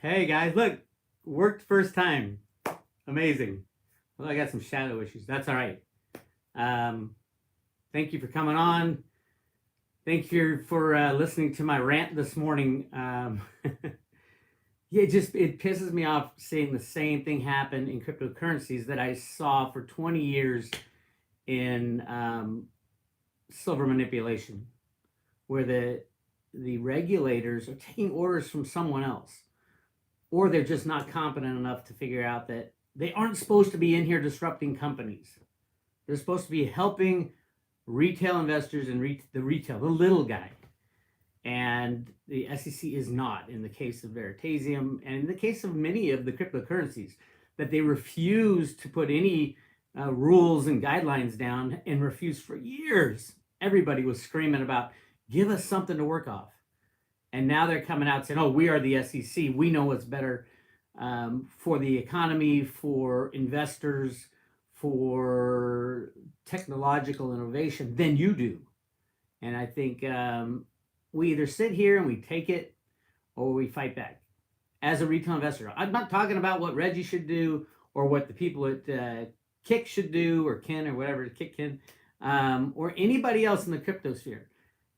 Hey guys, look, worked first time. Amazing. Well, I got some shadow issues. That's all right. Um, Thank you for coming on. Thank you for listening to my rant this morning. Yeah, it pisses me off seeing the same thing happen in cryptocurrencies that I saw for 20 years in silver manipulation, where the regulators are taking orders from someone else, or they're just not competent enough to figure out that they aren't supposed to be in here disrupting companies. They're supposed to be helping retail investors and the little guy. And the SEC is not, in the case of Veritasium and in the case of many of the cryptocurrencies, that they refuse to put any rules and guidelines down, and refused for years. Everybody was screaming about, give us something to work off. And now they're coming out saying, oh, we are the SEC. We know what's better for the economy, for investors, for technological innovation than you do. And I think we either sit here and we take it, or we fight back. As a retail investor, I'm not talking about what Reggie should do or what the people at Kick should do, or Ken, or whatever, Kick Ken, or anybody else in the crypto sphere.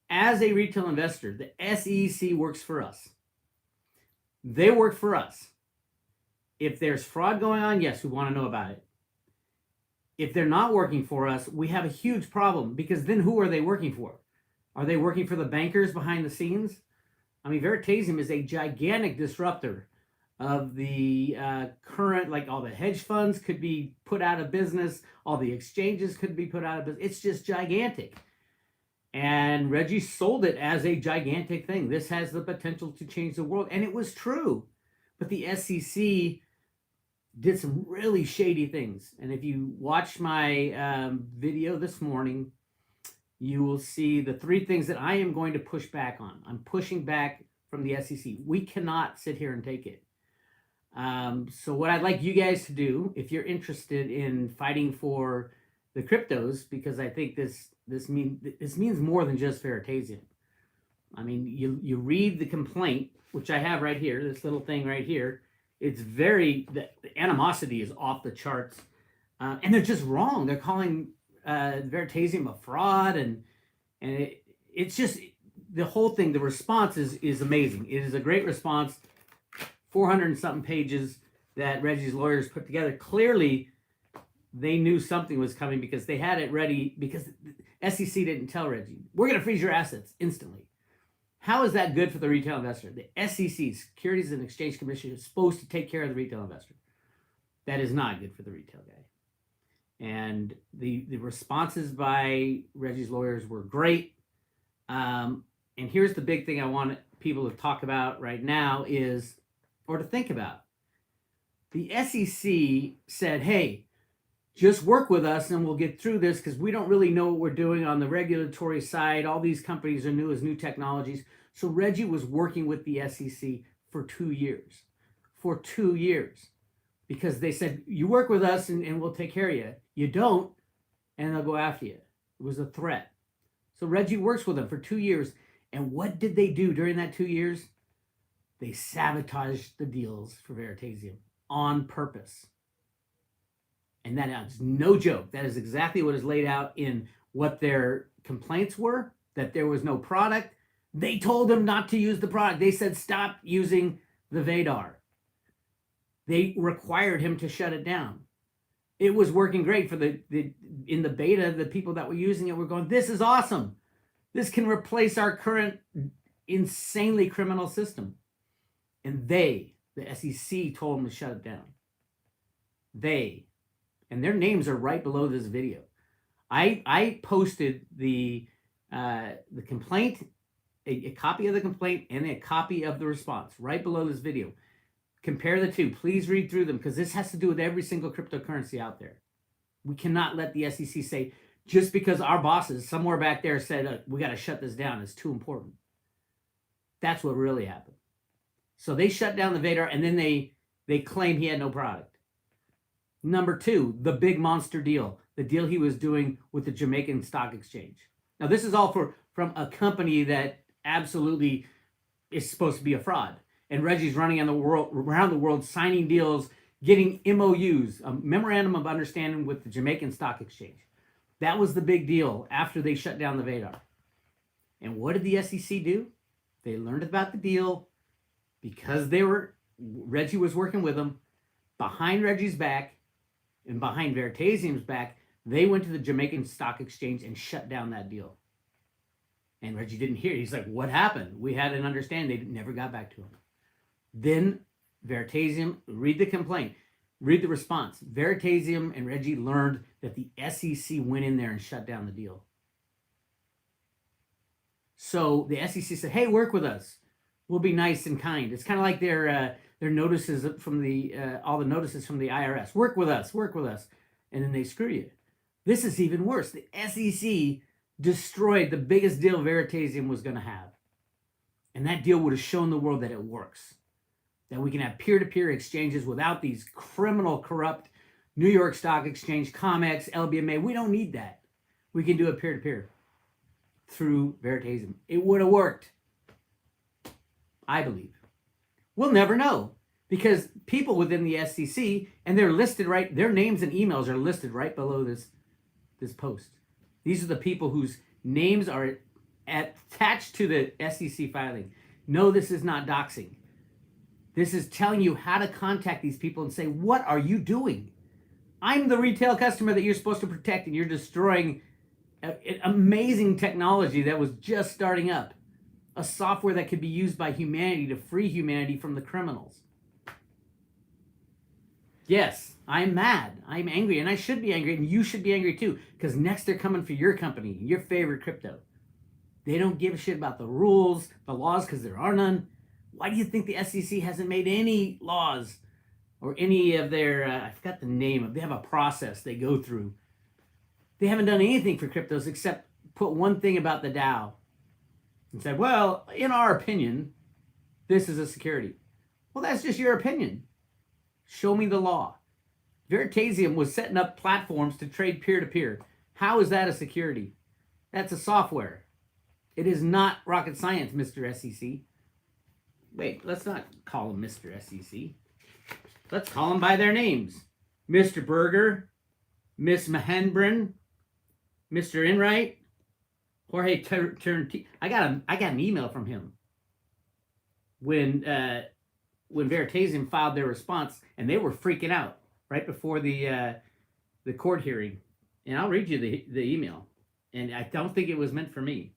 As a retail investor, the SEC works for us. They work for us. If there's fraud going on, yes, we want to know about it. If they're not working for us, we have a huge problem, because then who are they working for? Are they working for the bankers behind the scenes? I mean, Veritasium is a gigantic disruptor of the current, like all the hedge funds could be put out of business, all the exchanges could be put out of business. It's just gigantic. And Reggie sold it as a gigantic thing. This has the potential to change the world. And it was true. But the SEC did some really shady things. And if you watch my video this morning, you will see the three things that I am going to push back on. I'm pushing back from the SEC. We cannot sit here and take it. So what I'd like you guys to do, if you're interested in fighting for the cryptos, because I think this means more than just Veritasium. I mean, you read the complaint, which I have right here, this little thing right here. It's the animosity is off the charts, and they're just wrong. They're calling Veritasium a fraud, and it's just the whole thing. The response is amazing. It is a great response. 400 and something pages that Reggie's lawyers put together. Clearly, they knew something was coming, because they had it ready, because SEC didn't tell Reggie, we're going to freeze your assets instantly. How is that good for the retail investor? The SEC, Securities and Exchange Commission, is supposed to take care of the retail investor. That is not good for the retail guy. And the responses by Reggie's lawyers were great. And here's the big thing I want people to talk about right now or to think about. The SEC said, hey, just work with us and we'll get through this, because we don't really know what we're doing on the regulatory side. All these companies are new as new technologies. So Reggie was working with the SEC for 2 years. For 2 years. Because they said, you work with us and we'll take care of you. You don't, and they'll go after you. It was a threat. So Reggie works with them for 2 years. And what did they do during that 2 years? They sabotaged the deals for Veritasium on purpose. And that is no joke. That is exactly what is laid out in what their complaints were, that there was no product. They told him not to use the product. They said, stop using the Vadar. They required him to shut it down. It was working great for in the beta. The people that were using it were going, this is awesome. This can replace our current insanely criminal system. And the SEC told them to shut it down. And their names are right below this video. I posted the complaint, a copy of the complaint, and a copy of the response right below this video. Compare the two. Please read through them, because this has to do with every single cryptocurrency out there. We cannot let the SEC say, just because our bosses somewhere back there said, we got to shut this down, it's too important. That's what really happened. So they shut down the Vadar, and then they claim he had no product. Number two, the big monster deal, the deal he was doing with the Jamaican Stock Exchange. Now, this is all from a company that absolutely is supposed to be a fraud. And Reggie's running around the world, signing deals, getting MOUs, a memorandum of understanding with the Jamaican Stock Exchange. That was the big deal after they shut down the Vadar. And what did the SEC do? They learned about the deal because Reggie was working with them. Behind Reggie's back and behind Veritasium's back, they went to the Jamaican Stock Exchange and shut down that deal. And Reggie didn't hear it. He's like, what happened? We had an understanding. They never got back to him. Then Veritasium, read the complaint, read the response. Veritasium and Reggie learned that the SEC went in there and shut down the deal. So the SEC said, hey, work with us. We'll be nice and kind. It's kind of like their notices from all the notices from the IRS. Work with us. And then they screw you. This is even worse. The SEC destroyed the biggest deal Veritasium was going to have. And that deal would have shown the world that it works. That we can have peer-to-peer exchanges without these criminal, corrupt New York Stock Exchange, COMEX, LBMA. We don't need that. We can do it peer-to-peer through Veritasium. It would have worked, I believe. We'll never know because people within the SEC, and they're listed right, their names and emails are listed right below this post. These are the people whose names are attached to the SEC filing. No, this is not doxing. This is telling you how to contact these people and say, what are you doing? I'm the retail customer that you're supposed to protect, and you're destroying amazing technology that was just starting up. A software that could be used by humanity to free humanity from the criminals. Yes, I'm mad. I'm angry, and I should be angry, and you should be angry too, because next they're coming for your company, your favorite crypto. They don't give a shit about the rules, the laws, because there are none. Why do you think the SEC hasn't made any laws or any of their, I forgot the name of, they have a process they go through. They haven't done anything for cryptos except put one thing about the DAO and said, well, in our opinion, this is a security. Well, that's just your opinion. Show me the law. Veritasium was setting up platforms to trade peer-to-peer. How is that a security? That's a software. It is not rocket science, Mr. SEC. Wait, let's not call him Mr. SEC. Let's call them by their names. Mr. Berger, Miss Mahenbren, Mr. Enright, Jorge Turntino. I got an email from him when Veritasium filed their response, and they were freaking out right before the court hearing. And I'll read you the email. And I don't think it was meant for me.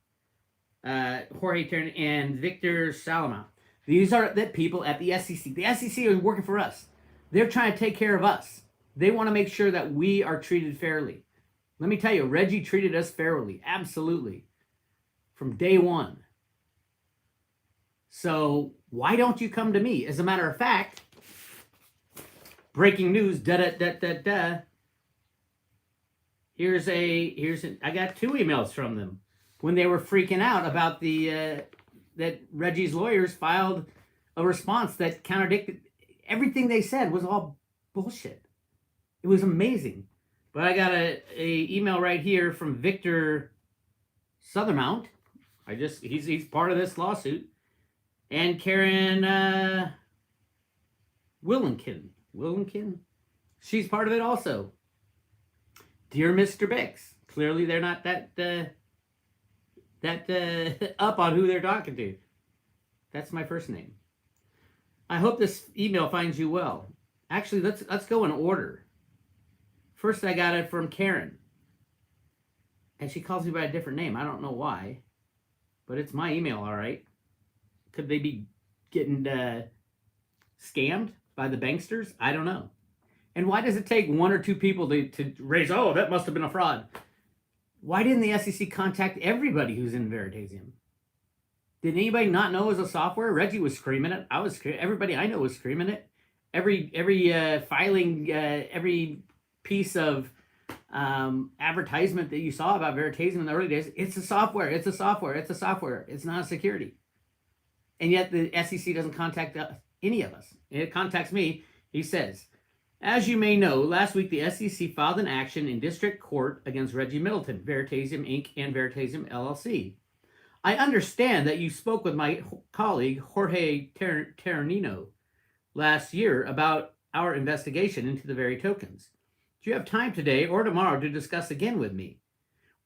Jorge Turn and Victor Salama. These are the people at the SEC. The SEC is working for us. They're trying to take care of us. They want to make sure that we are treated fairly. Let me tell you, Reggie treated us fairly. Absolutely. From day one. So why don't you come to me? As a matter of fact, breaking news, Here's I got 2 emails from them when they were freaking out about that Reggie's lawyers filed a response that contradicted everything they said was all bullshit. It was amazing. But I got a email right here from Victor Suthermount. He's part of this lawsuit. And Karen Willinkin. She's part of it also. Dear Mr. Bix. Clearly they're not that up on who they're talking to. That's my first name. I hope this email finds you well. Actually, let's go in order. First, I got it from Karen. And she calls me by a different name. I don't know why. But it's my email, all right. Could they be getting scammed by the banksters? I don't know. And why does it take 1 or 2 people to raise, oh, that must have been a fraud? Why didn't the SEC contact everybody who's in Veritasium? Did anybody not know it was a software? Reggie was screaming it. Everybody I know was screaming it. Every filing, every piece of advertisement that you saw about Veritasium in the early days, it's a software. It's not a security. And yet the SEC doesn't contact any of us. It contacts me. He says, as you may know, last week the SEC filed an action in district court against Reggie Middleton, Veritasium Inc. and Veritasium LLC. I understand that you spoke with my colleague Jorge Terranino last year about our investigation into the very tokens. Do you have time today or tomorrow to discuss again with me?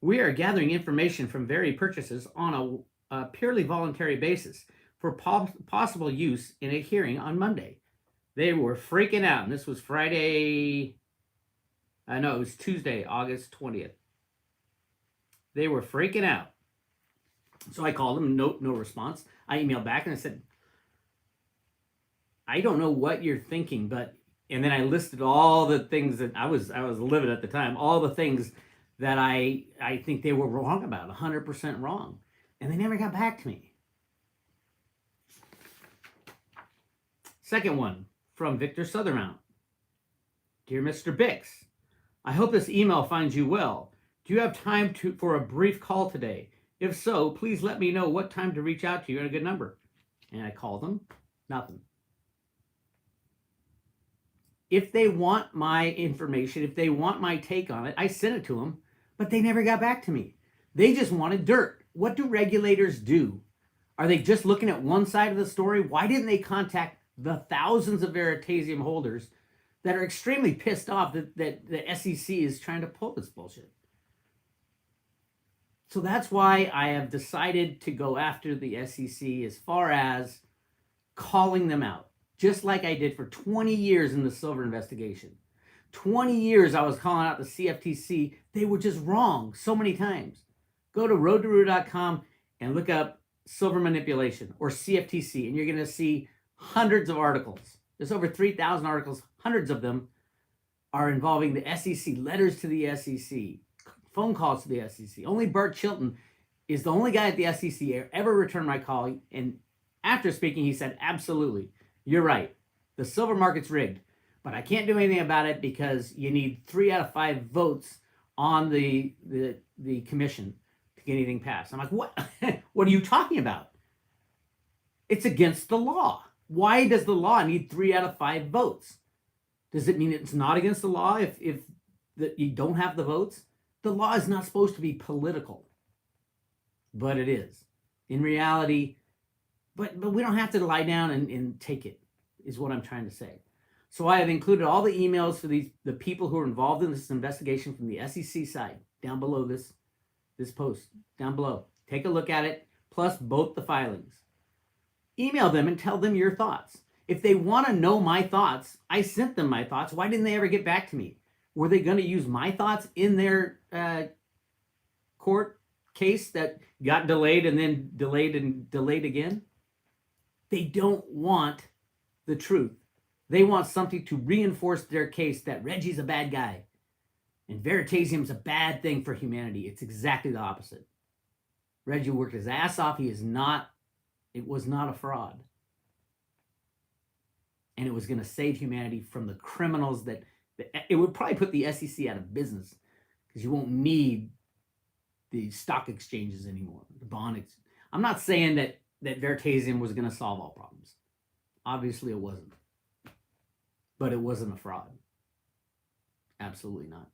We are gathering information from very purchases on a purely voluntary basis for possible use in a hearing on Monday. They were freaking out, and this was Friday. I know it was Tuesday, August 20th. They were freaking out. So I called them, no response. I emailed back and I said, I don't know what you're thinking, but, and then I listed all the things that I was livid at the time, all the things that I think they were wrong about, 100% wrong. And they never got back to me. Second one from Victor Suthermount. Dear Mr. Bix, I hope this email finds you well. Do you have time for a brief call today? If so, please let me know what time to reach out to you at a good number. And I called them, nothing. If they want my information, if they want my take on it, I sent it to them, but they never got back to me. They just wanted dirt. What do regulators do? Are they just looking at one side of the story? Why didn't they contact the thousands of Veritasium holders that are extremely pissed off that the SEC is trying to pull this bullshit? So that's why I have decided to go after the SEC as far as calling them out, just like I did for 20 years in the silver investigation. 20 years I was calling out the CFTC. They were just wrong so many times. Go to roadtoroot.com and look up silver manipulation or CFTC, and you're going to see hundreds of articles. There's over 3,000 articles. Hundreds of them are involving the SEC, letters to the SEC, phone calls to the SEC. Only Bart Chilton is the only guy at the SEC ever returned my call. And after speaking, he said, absolutely, you're right. The silver market's rigged, but I can't do anything about it because you need 3 out of 5 votes on the commission to get anything passed. I'm like, what? What are you talking about? It's against the law. Why does the law need 3 out of 5 votes? Does it mean it's not against the law if you don't have the votes? The law is not supposed to be political, but it is. In reality, but we don't have to lie down and take it, is what I'm trying to say. So I have included all the emails for the people who are involved in this investigation from the SEC side down below this post, down below. Take a look at it, plus both the filings. Email them and tell them your thoughts. If they want to know my thoughts, I sent them my thoughts. Why didn't they ever get back to me? Were they going to use my thoughts in their court case that got delayed and then delayed and delayed again? They don't want the truth. They want something to reinforce their case that Reggie's a bad guy and Veritasium's a bad thing for humanity. It's exactly the opposite. Reggie worked his ass off. It was not a fraud. And it was going to save humanity from the criminals that it would probably put the SEC out of business because you won't need the stock exchanges anymore. The I'm not saying that Veritasium was going to solve all problems. Obviously it wasn't. But it wasn't a fraud. Absolutely not.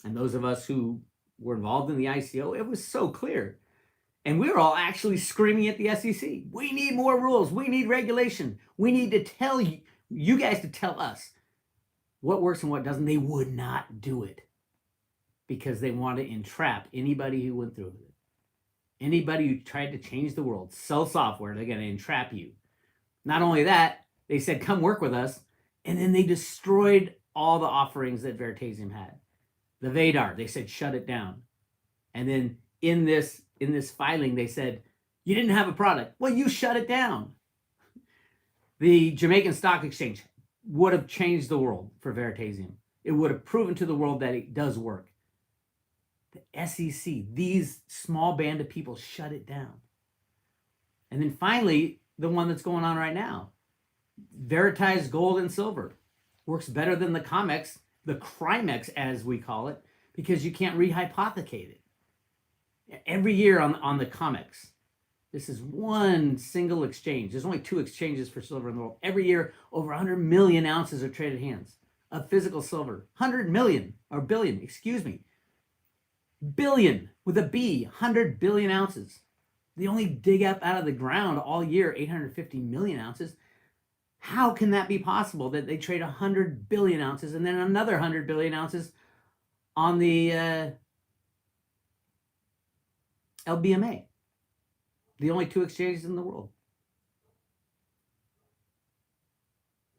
And those of us who were involved in the ICO, it was so clear. And we were all actually screaming at the SEC. We need more rules. We need regulation. We need to tell you guys to tell us what works and what doesn't. They would not do it because they want to entrap anybody who went through with it. Anybody who tried to change the world, sell software, they're going to entrap you. Not only that, they said, come work with us. And then they destroyed all the offerings that Veritasium had. The Vadar, they said, shut it down. And then in this filing, they said, you didn't have a product. Well, you shut it down. The Jamaican Stock Exchange would have changed the world for Veritasium. It would have proven to the world that it does work. The SEC, these small band of people, shut it down. And then finally, the one that's going on right now, Veritized Gold and Silver, works better than the COMEX, the CRIMEX as we call it, because you can't rehypothecate it. Every year on the COMEX, this is one single exchange. There's only 2 exchanges for silver in the world. Every year, over 100 million ounces are traded hands of physical silver. 100 million, or billion, excuse me. Billion with a B, 100 billion ounces. They only dig up out of the ground all year 850 million ounces. How can that be possible that they trade 100 billion ounces and then another 100 billion ounces on the LBMA? The only two exchanges in the world.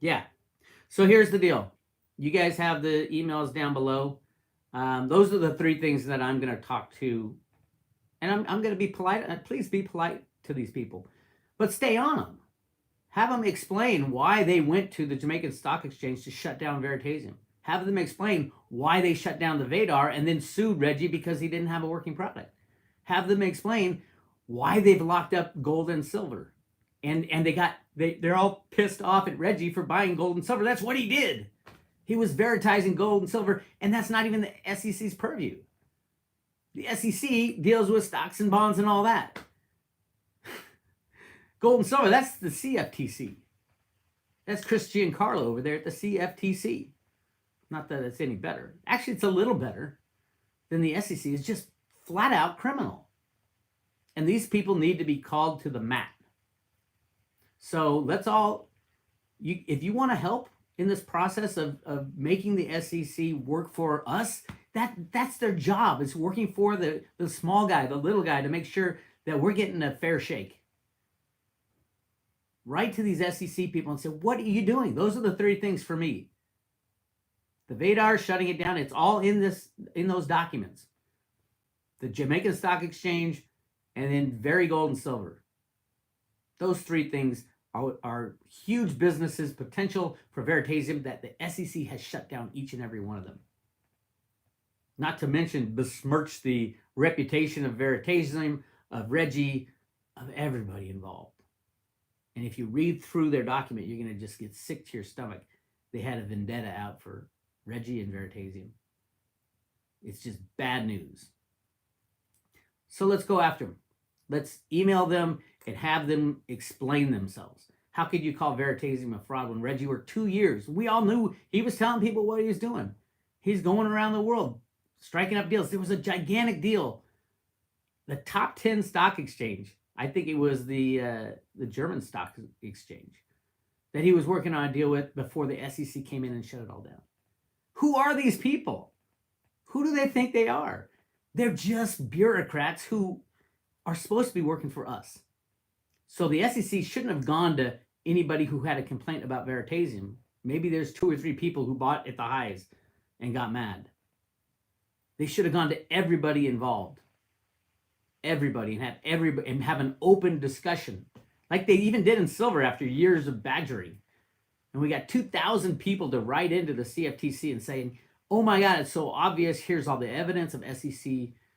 Yeah. So here's the deal. You guys have the emails down below. Those are the three things that I'm going to talk to. And I'm going to be polite. Please be polite to these people. But stay on them. Have them explain why they went to the Jamaican Stock Exchange to shut down Veritasium. Have them explain why they shut down the Vadar and then sued Reggie because he didn't have a working product. Have them explain why they've locked up gold and silver. And they're all pissed off at Reggie for buying gold and silver. That's what he did. He was veritizing gold and silver, and that's not even the SEC's purview. The SEC deals with stocks and bonds and all that. Gold and silver, that's the CFTC. That's Chris Giancarlo over there at the CFTC. Not that it's any better. Actually, it's a little better than the SEC. It's just flat out criminal. And these people need to be called to the mat. So let's all, if you want to help in this process of making the SEC work for us, that's their job. It's working for the small guy, the little guy, to make sure that we're getting a fair shake. Write to these SEC people and say, what are you doing? Those are the three things for me. The Vadar, shutting it down, it's all in those documents. The Jamaican Stock Exchange, and then Very Gold and Silver. Those three things are huge businesses, potential for Veritasium, that the SEC has shut down each and every one of them. Not to mention besmirch the reputation of Veritasium, of Reggie, of everybody involved. And if you read through their document, you're going to just get sick to your stomach. They had a vendetta out for Reggie and Veritasium. It's just bad news. So let's go after them. Let's email them and have them explain themselves. How could you call Veritasium a fraud when Reggie worked 2 years? We all knew he was telling people what he was doing. He's going around the world, striking up deals. There was a gigantic deal. The top 10 stock exchange, I think it was the German stock exchange, that he was working on a deal with before the SEC came in and shut it all down. Who are these people? Who do they think they are? They're just bureaucrats who are supposed to be working for us. So the SEC shouldn't have gone to anybody who had a complaint about Veritasium. Maybe there's 2 or 3 people who bought at the highs and got mad. They should have gone to everybody involved. Everybody, and have an open discussion, like they even did in silver after years of badgering. And we got 2,000 people to write into the CFTC and saying, oh my God, it's so obvious. Here's all the evidence of SEC,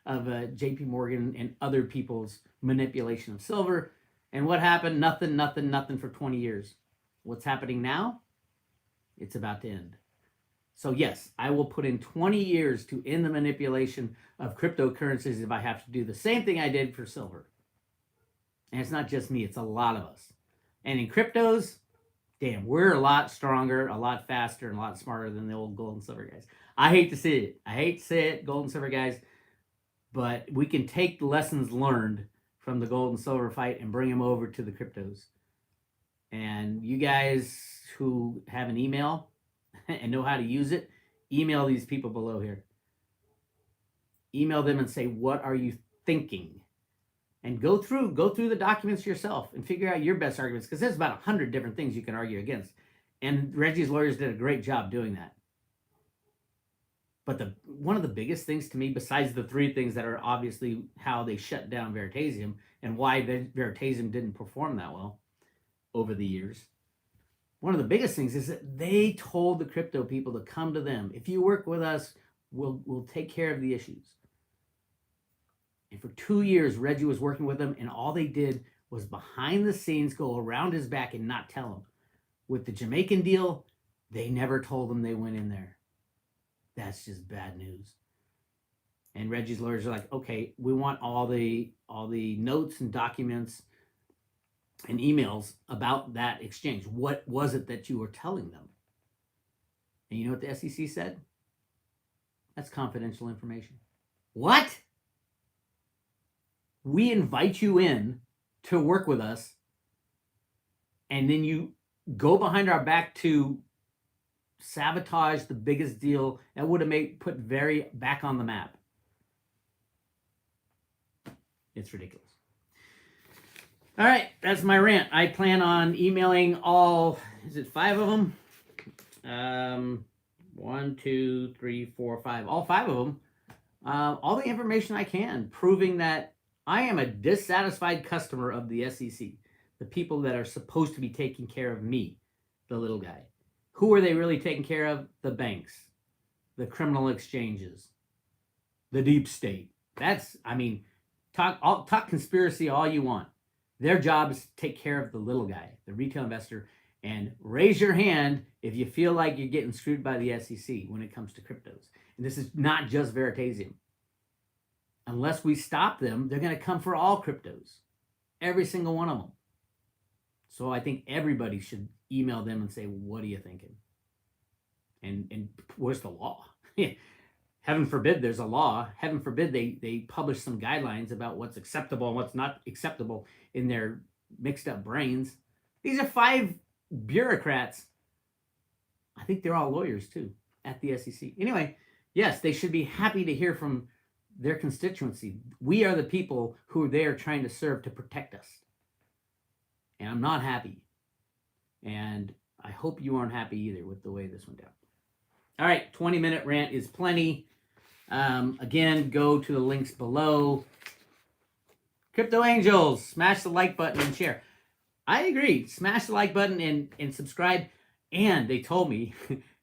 of JP Morgan and other people's manipulation of silver. And what happened? Nothing for 20 years. What's happening now? It's about to end. So yes, I will put in 20 years to end the manipulation of cryptocurrencies if I have to do the same thing I did for silver. And it's not just me, it's a lot of us. And in cryptos, damn, we're a lot stronger, a lot faster, and a lot smarter than the old gold and silver guys. I hate to see it. I hate to say it, gold and silver guys, but we can take the lessons learned from the gold and silver fight and bring them over to the cryptos. And you guys who have an email and know how to use it, email these people below here. Email them and say, what are you thinking? And go through the documents yourself and figure out your best arguments, because there's about 100 different things you can argue against. And Reggie's lawyers did a great job doing that. But one of the biggest things to me, besides the 3 things that are obviously how they shut down Veritasium and why Veritasium didn't perform that well over the years, one of the biggest things is that they told the crypto people to come to them. If you work with us, we'll take care of the issues. And for 2 years, Reggie was working with them, and all they did was behind the scenes go around his back and not tell him. With the Jamaican deal, they never told him they went in there. That's just bad news. And Reggie's lawyers are like, okay, we want all the notes and documents and emails about that exchange. What was it that you were telling them? And you know what the SEC said? That's confidential information. What? We invite you in to work with us, and then you go behind our back to sabotage the biggest deal that would have put Very back on the map. It's ridiculous. All right, that's my rant. I plan on emailing all, is it 5 of them? 1, 2, 3, 4, 5. All 5 of them. All the information I can, proving that I am a dissatisfied customer of the SEC. The people that are supposed to be taking care of me, the little guy. Who are they really taking care of? The banks, the criminal exchanges, the deep state. Talk conspiracy all you want. Their job is to take care of the little guy, the retail investor, and raise your hand if you feel like you're getting screwed by the SEC when it comes to cryptos. And this is not just Veritasium. Unless we stop them, they're going to come for all cryptos, every single one of them. So I think everybody should email them and say, what are you thinking? And where's the law? Heaven forbid there's a law. Heaven forbid they publish some guidelines about what's acceptable and what's not acceptable in their mixed up brains. These are 5 bureaucrats. I think they're all lawyers too at the SEC. Anyway, yes, they should be happy to hear from their constituency. We are the people who they are trying to serve to protect us. And I'm not happy. And I hope you aren't happy either with the way this went down. All right, 20-minute rant is plenty. Again, go to the links below. Crypto Angels, smash the like button and share. I agree. Smash the like button and subscribe. And they told me,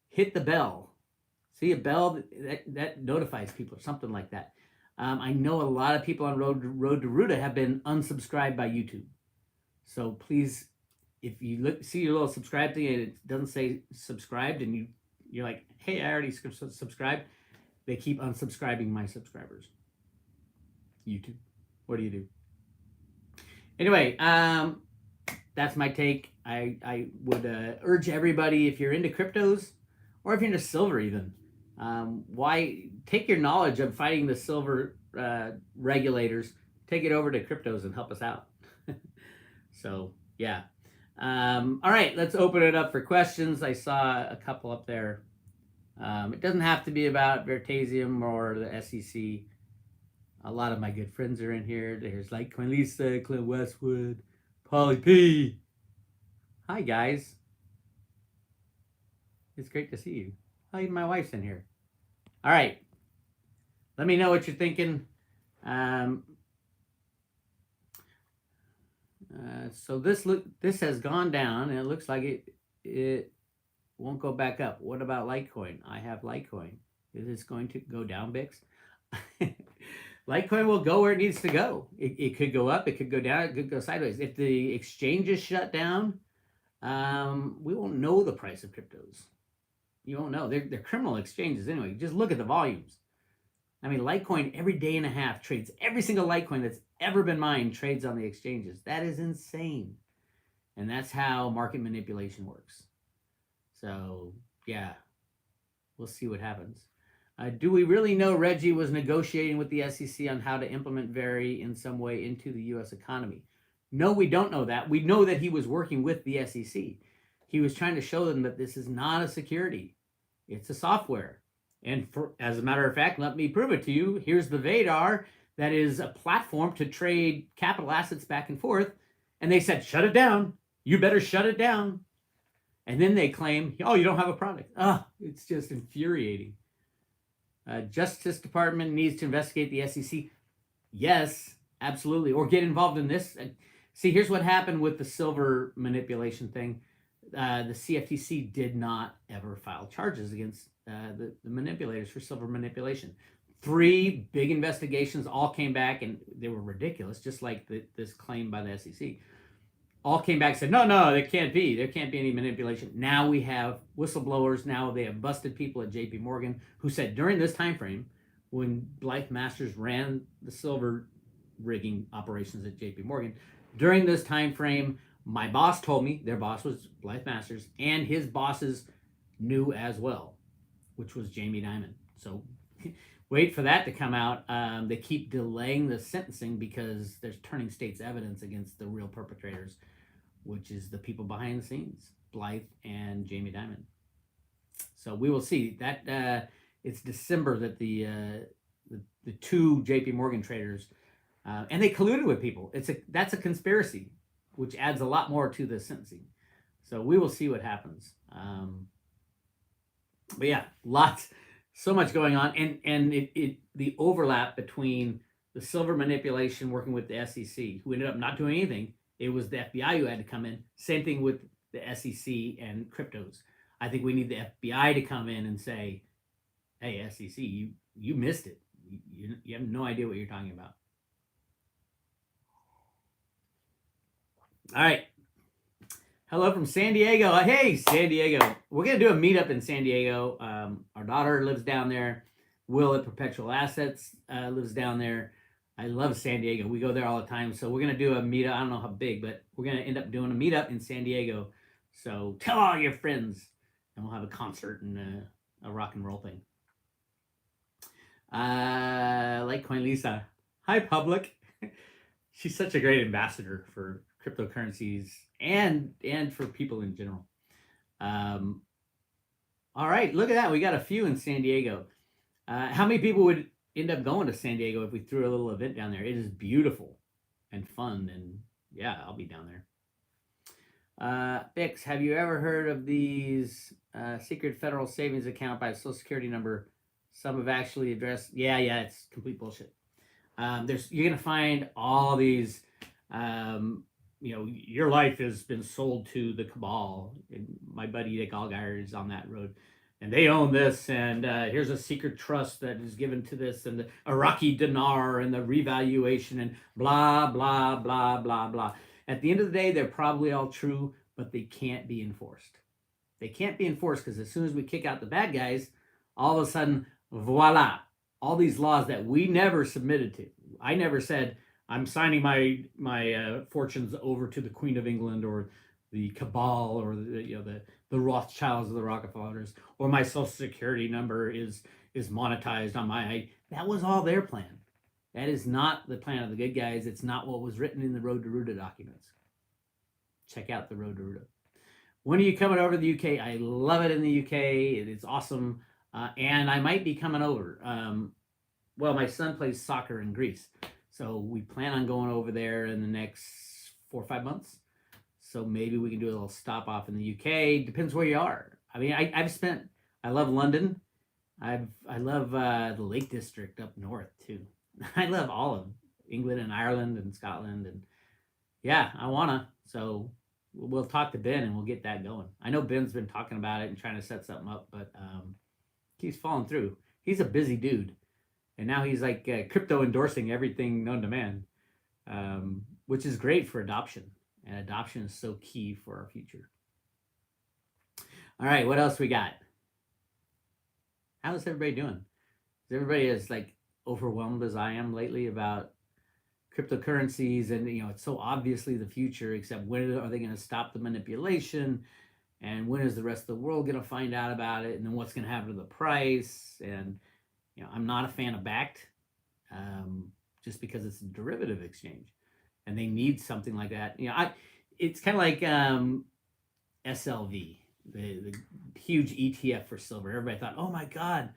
hit the bell. See a bell that notifies people or something like that. I know a lot of people on Road to Ruta have been unsubscribed by YouTube. So please, if you see your little subscribe thing and it doesn't say subscribed and you're like, hey, I already subscribed, they keep unsubscribing my subscribers. YouTube, what do you do? Anyway, that's my take. I would urge everybody, if you're into cryptos or if you're into silver even, why take your knowledge of fighting the silver regulators, take it over to cryptos and help us out. So, yeah. All right, let's open it up for questions. I saw a couple up there. It doesn't have to be about Veritasium or the SEC. A lot of my good friends are in here. There's Litecoin Lisa, Clint Westwood, Polly P. Hi, guys. It's great to see you. Oh, even my wife's in here. All right. Let me know what you're thinking. So this has gone down, and it looks like it won't go back up. What about Litecoin? I have Litecoin. Is this going to go down, Bix? Litecoin will go where it needs to go. It could go up, it could go down, it could go sideways. If the exchange is shut down, we won't know the price of cryptos. You won't know. They're criminal exchanges anyway. Just look at the volumes. I mean, Litecoin every day and a half trades. Every single Litecoin that's ever been mined trades on the exchanges. That is insane. And that's how market manipulation works. So, yeah, we'll see what happens. Do we really know Reggie was negotiating with the SEC on how to implement Veri in some way into the U.S. economy? No, we don't know that. We know that he was working with the SEC. He was trying to show them that this is not a security. It's a software. And as a matter of fact, let me prove it to you. Here's the Vadar that is a platform to trade capital assets back and forth. And they said, shut it down. You better shut it down. And then they claim, oh, you don't have a product. Oh, it's just infuriating. Justice Department needs to investigate the SEC. Yes, absolutely. Or get involved in this. See, here's what happened with the silver manipulation thing. The CFTC did not ever file charges against the manipulators for silver manipulation. 3 big investigations all came back, and they were ridiculous, just like this claim by the SEC. All came back and said, no, there can't be. There can't be any manipulation. Now we have whistleblowers. Now they have busted people at JP Morgan who said during this time frame, when Blythe Masters ran the silver rigging operations at JP Morgan, during this time frame, my boss told me, their boss was Blythe Masters, and his bosses knew as well, which was Jamie Dimon. So wait for that to come out. They keep delaying the sentencing because there's turning state's evidence against the real perpetrators, which is the people behind the scenes, Blythe and Jamie Dimon. So we will see that. It's December that the two J.P. Morgan traders, and they colluded with people. That's a conspiracy, which adds a lot more to the sentencing. So we will see what happens. But yeah, so much going on, and the overlap between the silver manipulation working with the SEC, who ended up not doing anything. It was the FBI who had to come in. Same thing with the SEC and cryptos. I think we need the FBI to come in and say, "Hey, SEC, you missed it. You have no idea what you're talking about." All right. Hello from San Diego. Hey, San Diego. We're going to do a meetup in San Diego. Our daughter lives down there. Will at Perpetual Assets lives down there. I love San Diego. We go there all the time. So we're going to do a meetup. I don't know how big, but we're going to end up doing a meetup in San Diego. So tell all your friends, and we'll have a concert and a rock and roll thing. Litecoin Lisa. Hi, public. She's such a great ambassador for cryptocurrencies and for people in general. All right, look at that. We got a few in San Diego. How many people would end up going to San Diego if we threw a little event down there? It is beautiful and fun, and yeah, I'll be down there. Bix, have you ever heard of these secret federal savings account by a social security number? Some have actually addressed. Yeah, it's complete bullshit. You're gonna find all these. Your life has been sold to the cabal. And my buddy Dick Allgaier is on that road, and they own this. And here's a secret trust that is given to this, and the Iraqi dinar, and the revaluation, and blah blah blah blah blah. At the end of the day, they're probably all true, but they can't be enforced. They can't be enforced because as soon as we kick out the bad guys, all of a sudden, voila, all these laws that we never submitted to. I never said I'm signing my fortunes over to the Queen of England or the cabal or the Rothschilds or the Rockefellers, or my social security number is monetized on my. That was all their plan. That is not the plan of the good guys. It's not what was written in the Road to Ruta documents. Check out the Road to Ruta. When are you coming over to the UK? I love it in the UK. It is awesome. And I might be coming over. Well, my son plays soccer in Greece. So we plan on going over there in the next 4 or 5 months. So maybe we can do a little stop off in the UK. Depends where you are. I mean, I love London. I love the Lake District up north too. I love all of England and Ireland and Scotland. And yeah, I wanna. So we'll talk to Ben and we'll get that going. I know Ben's been talking about it and trying to set something up, but keeps falling through. He's a busy dude. And now he's like crypto endorsing everything known to man, which is great for adoption. And adoption is so key for our future. All right, what else we got? How is everybody doing? Is everybody as like overwhelmed as I am lately about cryptocurrencies? And it's so obviously the future, except when are they going to stop the manipulation? And when is the rest of the world going to find out about it? And then what's going to happen to the price? And I'm not a fan of Backed, just because it's a derivative exchange, and they need something like that. It's kind of like SLV, the huge ETF for silver. Everybody thought, oh my God,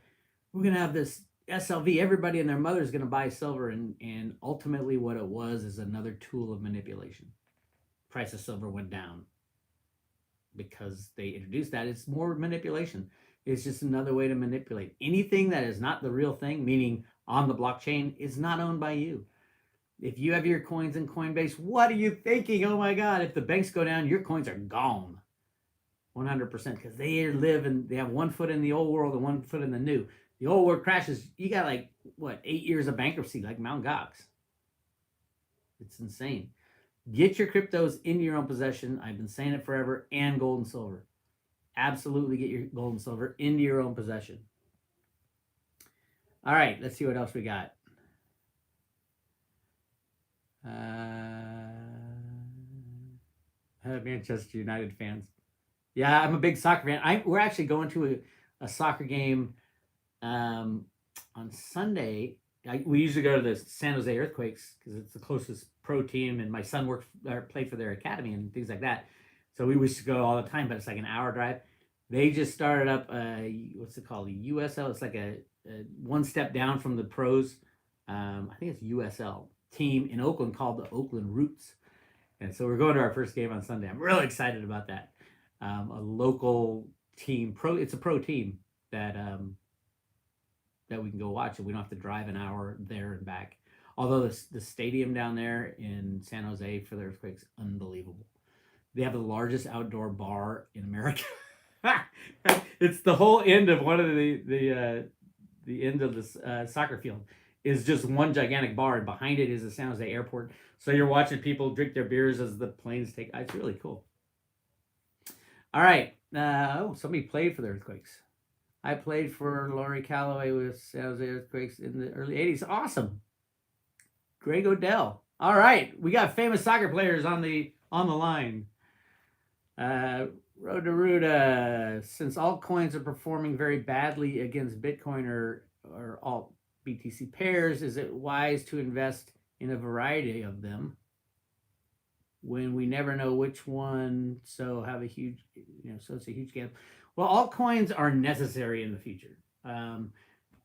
we're gonna have this SLV. Everybody and their mother is gonna buy silver, and ultimately, what it was is another tool of manipulation. Price of silver went down because they introduced that. It's more manipulation. It's just another way to manipulate. Anything that is not the real thing, meaning on the blockchain, is not owned by you. If you have your coins in Coinbase, what are you thinking? Oh my God, if the banks go down, your coins are gone. 100%, because they have 1 foot in the old world and 1 foot in the new. The old world crashes, you got 8 years of bankruptcy, like Mt. Gox. It's insane. Get your cryptos into your own possession. I've been saying it forever, and gold and silver. Absolutely get your gold and silver into your own possession. All right, let's see what else we got. Manchester United fans. Yeah, I'm a big soccer fan. We're actually going to a soccer game on on Sunday, we usually go to the San Jose Earthquakes because it's the closest pro team, and my son worked or played for their academy and things like that. So we used to go all the time, but it's like an hour drive. They just started up what's it called? The USL. It's like a one step down from the pros. I think it's USL team in Oakland called the Oakland Roots. And so we're going to our first game on Sunday. I'm really excited about that. A local team, it's a pro team that that we can go watch, and we don't have to drive an hour there and back. Although the stadium down there in San Jose for the Earthquakes, unbelievable. They have the largest outdoor bar in America. It's the whole end of one of the end of the soccer field is just one gigantic bar, and behind it is the San Jose airport. So you're watching people drink their beers as the planes take. It's really cool. All right. Somebody played for the Earthquakes. I played for Laurie Calloway with San Jose Earthquakes in the early 80s. Awesome. Greg Odell. All right. We got famous soccer players on the line. Road to Ruda. Since altcoins are performing very badly against Bitcoin or alt BTC pairs, is it wise to invest in a variety of them when we never know which one? So have a huge, so it's a huge gap. Well, altcoins are necessary in the future.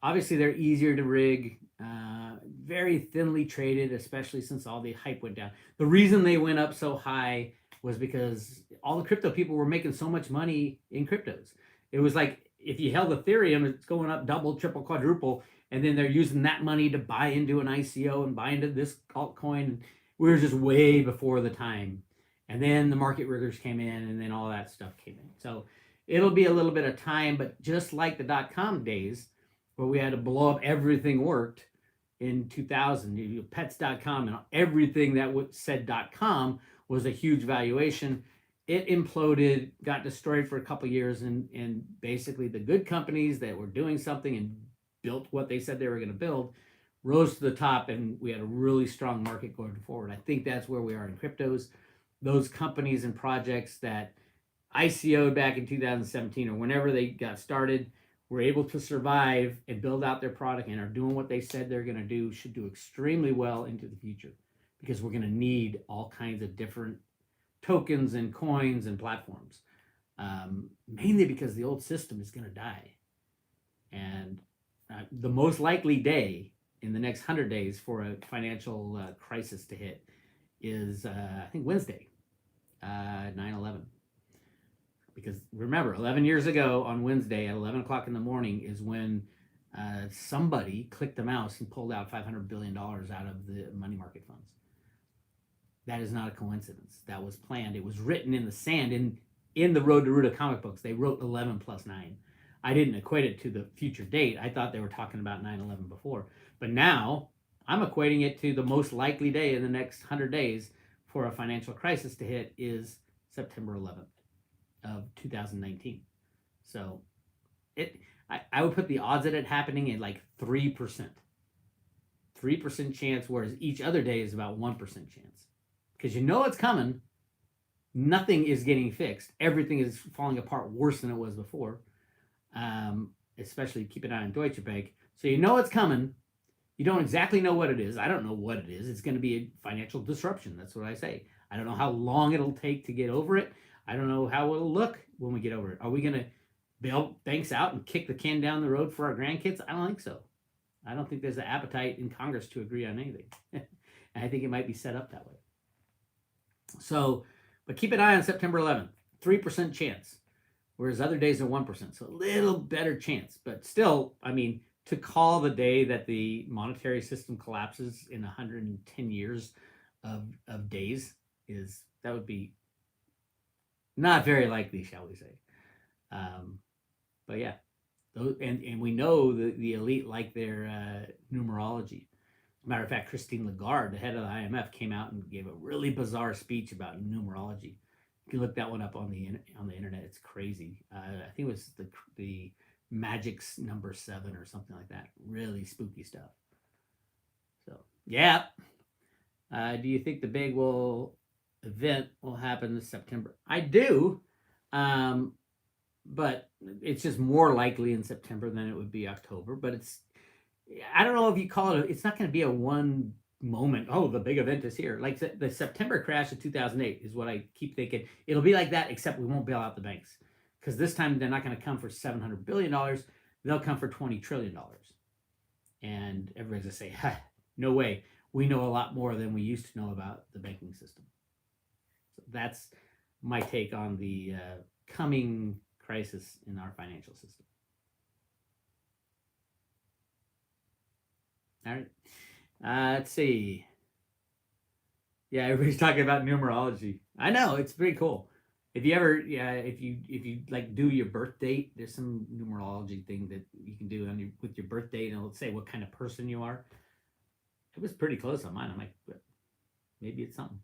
Obviously, they're easier to rig, very thinly traded, especially since all the hype went down. The reason they went up so high was because all the crypto people were making so much money in cryptos. It was like if you held Ethereum, it's going up double, triple, quadruple, and then they're using that money to buy into an ICO and buy into this altcoin. We were just way before the time. And then the market riggers came in, and then all that stuff came in. So it'll be a little bit of time, but just like the dot-com days, where we had to blow up everything worked in 2000, pets.com and everything that said .com was a huge valuation. It imploded, got destroyed for a couple years, and basically the good companies that were doing something and built what they said they were going to build rose to the top, and we had a really strong market going forward. I think that's where we are in cryptos. Those companies and projects that ICO'd back in 2017 or whenever they got started were able to survive and build out their product and are doing what they said they're going to do should do extremely well into the future, because we're going to need all kinds of different tokens and coins and platforms, mainly because the old system is going to die. And the most likely day in the next 100 days for a financial crisis to hit is, I think, Wednesday, 9/11. Because remember, 11 years ago on Wednesday at 11 o'clock in the morning is when somebody clicked the mouse and pulled out $500 billion out of the money market funds. That is not a coincidence. That was planned. It was written in the sand in the Road to Ruta comic books. They wrote 11 plus 9. I didn't equate it to the future date. I thought they were talking about 9/11 before. But now I'm equating it to the most likely day in the next 100 days for a financial crisis to hit is September 11th of 2019. So I would put the odds of it happening at like 3%. 3% chance, whereas each other day is about 1% chance. Because it's coming. Nothing is getting fixed. Everything is falling apart worse than it was before. Especially keep an eye on Deutsche Bank. So it's coming. You don't exactly know what it is. I don't know what it is. It's going to be a financial disruption. That's what I say. I don't know how long it'll take to get over it. I don't know how it'll look when we get over it. Are we going to bail banks out and kick the can down the road for our grandkids? I don't think so. I don't think there's an appetite in Congress to agree on anything. And I think it might be set up that way. So, but keep an eye on September 11th. 3% chance, whereas other days are 1%. So a little better chance. But still, to call the day that the monetary system collapses in 110 years of days that would be not very likely, shall we say. But yeah, and we know the elite like their numerology. As a matter of fact, Christine Lagarde, the head of the IMF, came out and gave a really bizarre speech about numerology. You can look that one up on the internet. It's crazy. I think it was the Magic's number 7 or something like that. Really spooky stuff. So yeah. Do you think the big event will happen this September? I do, but it's just more likely in September than it would be October. But I don't know if you call it. It's not going to be a one moment. Oh, the big event is here. Like the September crash of 2008 is what I keep thinking. It'll be like that, except we won't bail out the banks because this time they're not going to come for $700 billion. They'll come for $20 trillion, and everybody's gonna say, ha, "No way. We know a lot more than we used to know about the banking system." So that's my take on the coming crisis in our financial system. All right. Let's see. Yeah, everybody's talking about numerology. I know it's pretty cool. If you ever, yeah, if you like do your birth date, there's some numerology thing that you can do on with your birth date, and it'll say what kind of person you are. It was pretty close on mine. I'm like, maybe it's something.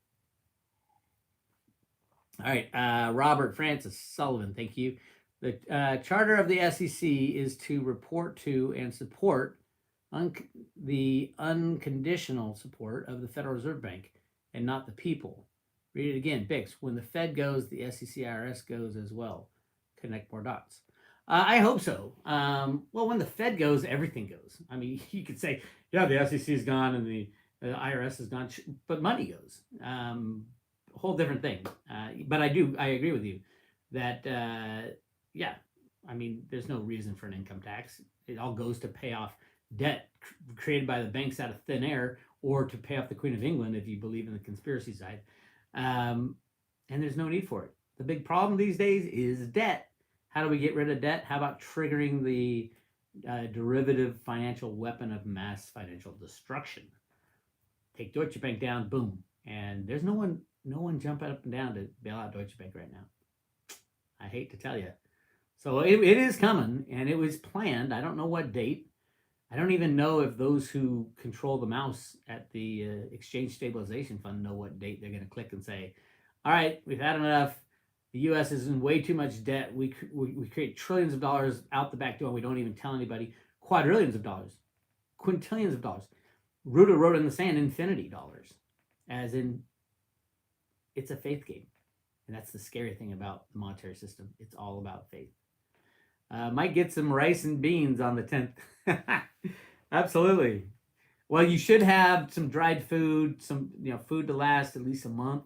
All right, Robert Francis Sullivan, thank you. The charter of the SEC is to report to and support un- the unconditional support of the Federal Reserve Bank and not the people. Read it again, Bix. When the Fed goes, the SEC IRS goes as well. Connect more dots. I hope so. Well, when the Fed goes, everything goes. I mean, you could say, yeah, the SEC is gone and the IRS is gone, but money goes. A whole different thing. But I agree with you that, yeah, I mean, there's no reason for an income tax. It all goes to pay off debt created by the banks out of thin air, or to pay off the Queen of England if you believe in the conspiracy side. Um, and there's no need for it. The big problem these days is debt. How do we get rid of debt? How about triggering the derivative financial weapon of mass financial destruction? Take Deutsche Bank down, boom, and there's no one jumping up and down to bail out Deutsche Bank right now. I hate to tell you. So it is coming, and it was planned. I don't know what date. I don't even know if those who control the mouse at the Exchange Stabilization Fund know what date they're going to click and say, all right, we've had enough. The U.S. is in way too much debt. We create trillions of dollars out the back door. And we don't even tell anybody. Quadrillions of dollars, quintillions of dollars. Ruta wrote in the sand, infinity dollars, as in it's a faith game. And that's the scary thing about the monetary system. It's all about faith. Might get some rice and beans on the 10th. Absolutely. Well, you should have some dried food, some food to last at least a month.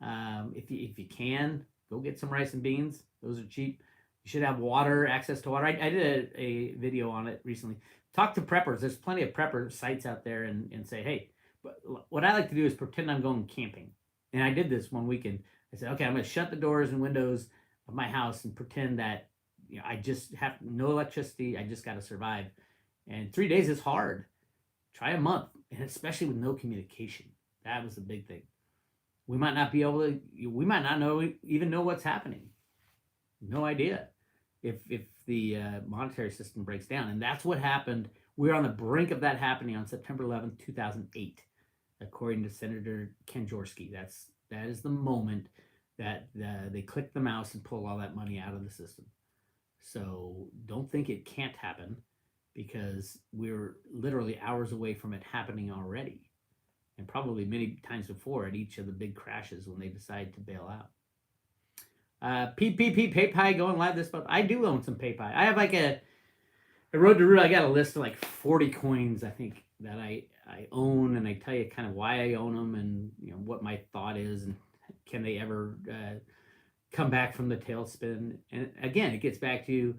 If you can, go get some rice and beans. Those are cheap. You should have water, access to water. I did a video on it recently. Talk to preppers. There's plenty of prepper sites out there, and say, hey, but what I like to do is pretend I'm going camping. And I did this one weekend. I said, okay, I'm going to shut the doors and windows of my house and pretend that I just have no electricity. I just got to survive. And 3 days is hard. Try a month, and especially with no communication. That was the big thing. We might not be able to. We might not even know what's happening. No idea if the monetary system breaks down, and that's what happened. We're on the brink of that happening on September 11th, 2008, according to Senator Ken Jaworski. That is the moment that they click the mouse and pull all that money out of the system. So don't think it can't happen, because we're literally hours away from it happening already, and probably many times before at each of the big crashes when they decide to bail out. PayPal going live this month. I do own some PayPal. I have like a Road to Root. I got a list of like 40 coins, I think, that I own, and I tell you kind of why I own them, and what my thought is, and can they ever come back from the tailspin. And again, it gets back to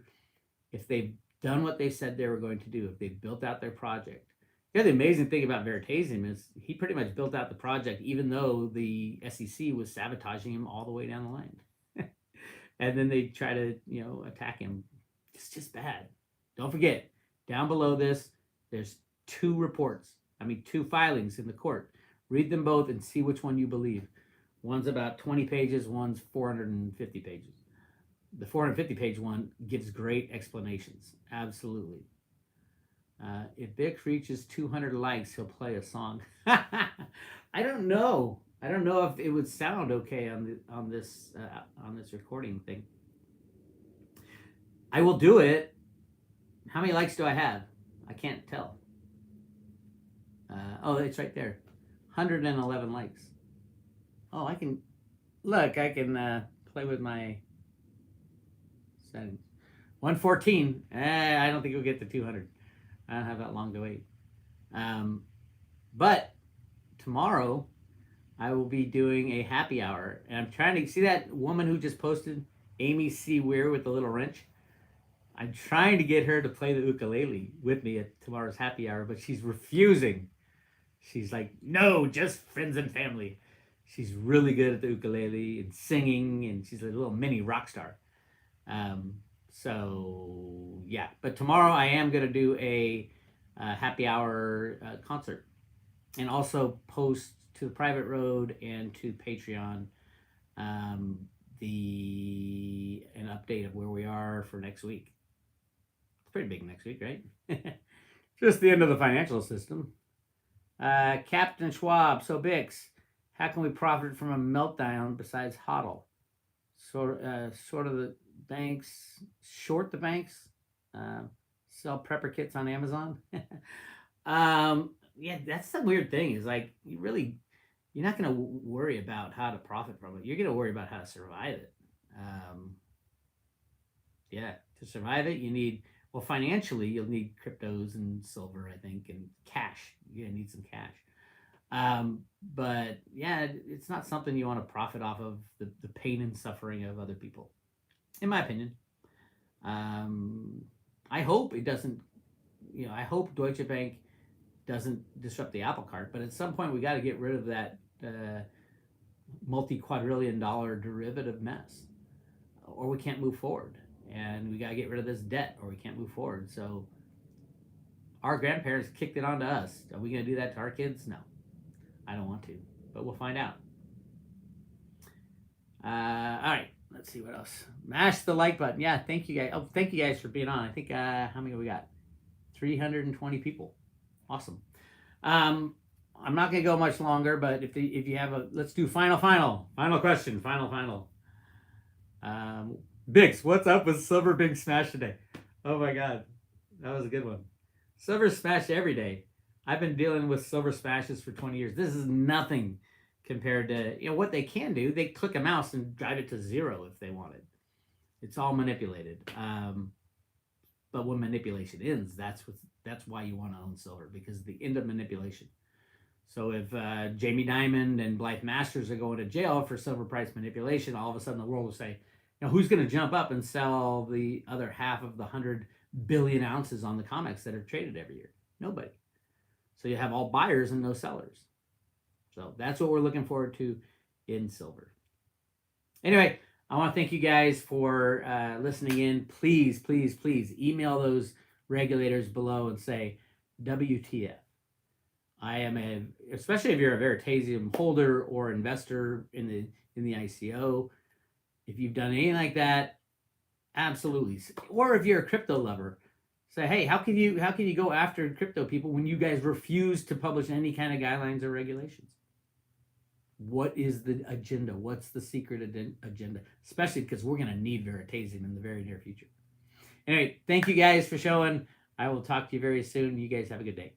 if they've done what they said they were going to do, if they've built out their project. The amazing thing about Veritasium is he pretty much built out the project, even though the SEC was sabotaging him all the way down the line. And then they try to, attack him. It's just bad. Don't forget, down below this, there's two filings in the court. Read them both and see which one you believe. One's about 20 pages, one's 450 pages. The 450-page one gives great explanations. Absolutely. If Bix reaches 200 likes, he'll play a song. I don't know. I don't know if it would sound okay on this recording thing. I will do it. How many likes do I have? I can't tell. Oh, it's right there. 111 likes. Oh, I can play with my settings. 114. I don't think we'll get to 200. I don't have that long to wait. But tomorrow I will be doing a happy hour, and I'm trying to see that woman who just posted, Amy C. Weir with the little wrench. I'm trying to get her to play the ukulele with me at tomorrow's happy hour, but she's refusing. She's like, no, just friends and family. She's really good at the ukulele and singing, and she's a little mini rock star. Um, so yeah, but tomorrow I am gonna do a happy hour concert, and also post to the private road and to Patreon um, the an update of where we are for next week. It's pretty big next week, right? Just the end of the financial system. Captain Schwab, so Bix, how can we profit from a meltdown besides hodl? Sort of the banks, short the banks, uh, sell prepper kits on Amazon. Yeah, that's the weird thing. Is like you're not going to worry about how to profit from it. You're going to worry about how to survive it. Um, yeah, to survive it, you need financially, you'll need cryptos and silver, I think, and cash. You're gonna need some cash. But yeah, it's not something you want to profit off of the pain and suffering of other people, in my opinion. Um, I hope it doesn't. I hope Deutsche Bank doesn't disrupt the apple cart. But at some point, we got to get rid of that multi-quadrillion dollar derivative mess, or we can't move forward. And we got to get rid of this debt, or we can't move forward. So our grandparents kicked it onto us. Are we going to do that to our kids? No, I don't want to, but we'll find out. All right, let's see what else. Mash the like button. Yeah, thank you guys. Oh, thank you guys for being on. I think how many we got? 320 people. Awesome. I'm not gonna go much longer, but if you have let's do final question. Final. Um, Bix, what's up with Silver Big Smash today? Oh my God, that was a good one. Silver Smash every day. I've been dealing with silver smashes for 20 years. This is nothing compared to what they can do. They click a mouse and drive it to zero if they wanted. It's all manipulated. But when manipulation ends, that's why you want to own silver, because the end of manipulation. So if Jamie Dimon and Blythe Masters are going to jail for silver price manipulation, all of a sudden the world will say, who's going to jump up and sell the other half of the 100 billion ounces on the COMEX that are traded every year? Nobody. So you have all buyers and no sellers. So that's what we're looking forward to in silver. Anyway, I want to thank you guys for listening in. Please email those regulators below and say, WTF. I am especially if you're a Veritasium holder or investor in the ICO. If you've done anything like that, absolutely. Or if you're a crypto lover, say, hey, how can you go after crypto people when you guys refuse to publish any kind of guidelines or regulations? What is the agenda? What's the secret agenda? Especially because we're going to need Veritasium in the very near future. Anyway, thank you guys for showing. I will talk to you very soon. You guys have a good day.